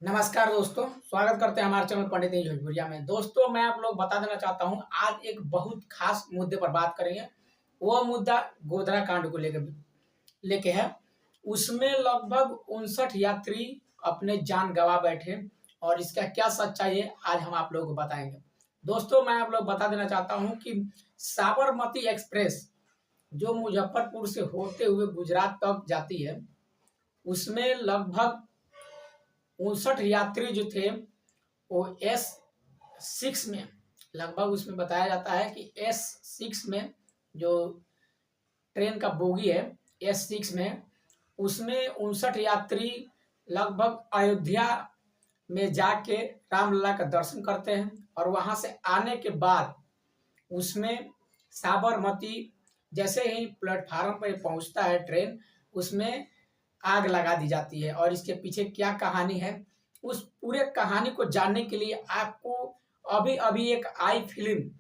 नमस्कार दोस्तों, स्वागत करते हैं हमारे चैनल पंडित न्यूज भोजपुरिया में। दोस्तों, मैं आप लोग बता देना चाहता हूं, आज एक बहुत खास मुद्दे पर बात करेंगे। वो मुद्दा गोधरा कांड को लेकर लेके है। उसमें लगभग 59 यात्री अपने जान गंवा बैठे और इसका क्या सच्चाई है आज हम आप लोगों को बताएंगे। दोस्तों, मैं आप लोग बता देना चाहता हूं कि साबरमती एक्सप्रेस जो मुजफ्फरपुर से होते हुए गुजरात तक जाती है, उसमें लगभग 59 यात्री जो थे वो S6 में, लगभग उसमें बताया जाता है कि S6 में जो ट्रेन का बोगी है, S6 में उसमें 59 यात्री लगभग अयोध्या में जाके रामलला का दर्शन करते हैं और वहां से आने के बाद उसमें साबरमती जैसे ही प्लेटफार्म पर पहुंचता है ट्रेन, उसमें आग लगा दी जाती है। और इसके पीछे क्या कहानी है, उस पूरे कहानी को जानने के लिए आपको अभी अभी एक आई फिल्म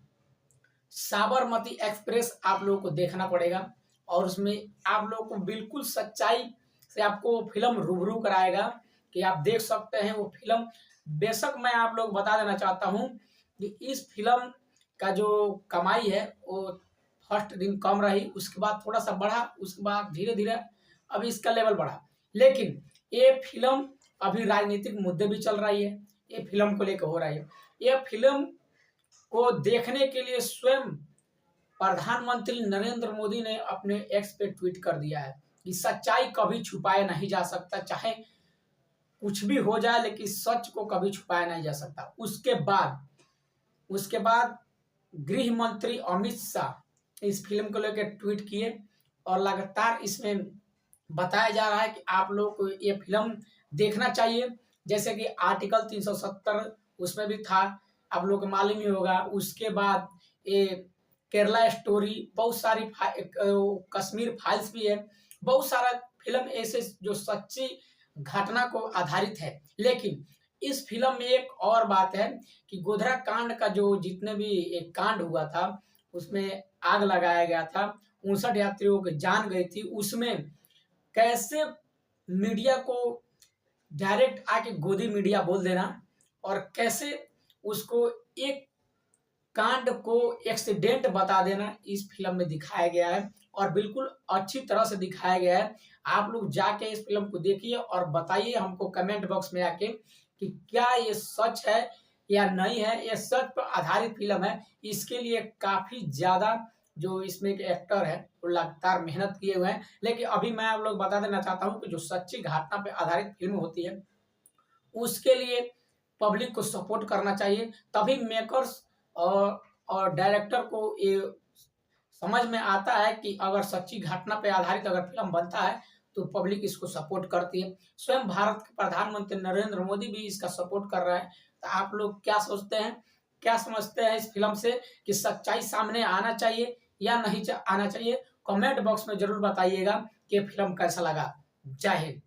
साबरमती एक्सप्रेस आप लोगों को देखना पड़ेगा और उसमें आप लोगों को बिल्कुल सच्चाई से आपको फिल्म रूबरू कराएगा कि आप देख सकते हैं वो फिल्म। बेशक मैं आप लोग बता देना चाहता हूं कि इस फिल्म का जो कमाई है वो फर्स्ट दिन कम रही, उसके बाद थोड़ा सा बढ़ा, उसके बाद धीरे धीरे अभी इसका लेवल बढ़ा। लेकिन ये फिल्म अभी राजनीतिक मुद्दे भी चल रही है, ये फिल्म को लेकर हो रही है। ये फिल्म को देखने के लिए स्वयं प्रधानमंत्री नरेंद्र मोदी ने अपने एक्स पे ट्वीट कर दिया है कि सच्चाई कभी छुपाया नहीं जा सकता, चाहे कुछ भी हो जाए लेकिन सच को कभी छुपाया नहीं जा सकता। उसके बाद गृह मंत्री अमित शाह इस फिल्म को लेकर ट्वीट किए और लगातार इसमें बताया जा रहा है कि आप लोगों को ये फिल्म देखना चाहिए। जैसे कि आर्टिकल 370 उसमें भी था, आप लोग को मालूम ही होगा। उसके बाद ये केरला स्टोरी, बहुत सारी कश्मीर फाइल्स भी है, बहुत सारा फिल्म ऐसे जो सच्ची घटना को आधारित है। लेकिन इस फिल्म में एक और बात है कि गोधरा कांड का जो जितने भी एक कांड हुआ था, उसमें आग लगाया गया था, 59 यात्रियों की जान गई थी। उसमें कैसे मीडिया को डायरेक्ट आके गोदी मीडिया बोल देना और कैसे उसको एक कांड को एक्सीडेंट बता देना इस फिल्म में दिखाया गया है और बिल्कुल अच्छी तरह से दिखाया गया है। आप लोग जाके इस फिल्म को देखिए और बताइए हमको कमेंट बॉक्स में आके कि क्या ये सच है या नहीं है। ये सच पर आधारित फिल्म है, इसके लिए काफी ज्यादा जो इसमें के एक्टर है वो लगातार मेहनत किए हुए हैं। लेकिन अभी मैं आप लोग बता देना चाहता हूँ कि जो सच्ची घटना पे आधारित फिल्म होती है उसके लिए पब्लिक को सपोर्ट करना चाहिए, तभी मेकर्स और डायरेक्टर को ये समझ में आता है कि अगर सच्ची घटना पे आधारित अगर फिल्म बनता है तो पब्लिक इसको सपोर्ट करती है। स्वयं भारत के प्रधानमंत्री नरेंद्र मोदी भी इसका सपोर्ट कर रहा है। तो आप लोग क्या सोचते हैं, क्या समझते हैं इस फिल्म से कि सच्चाई सामने आना चाहिए या नहीं आना चाहिए? कमेंट बॉक्स में जरूर बताइएगा कि फिल्म कैसा लगा। जय हिंद।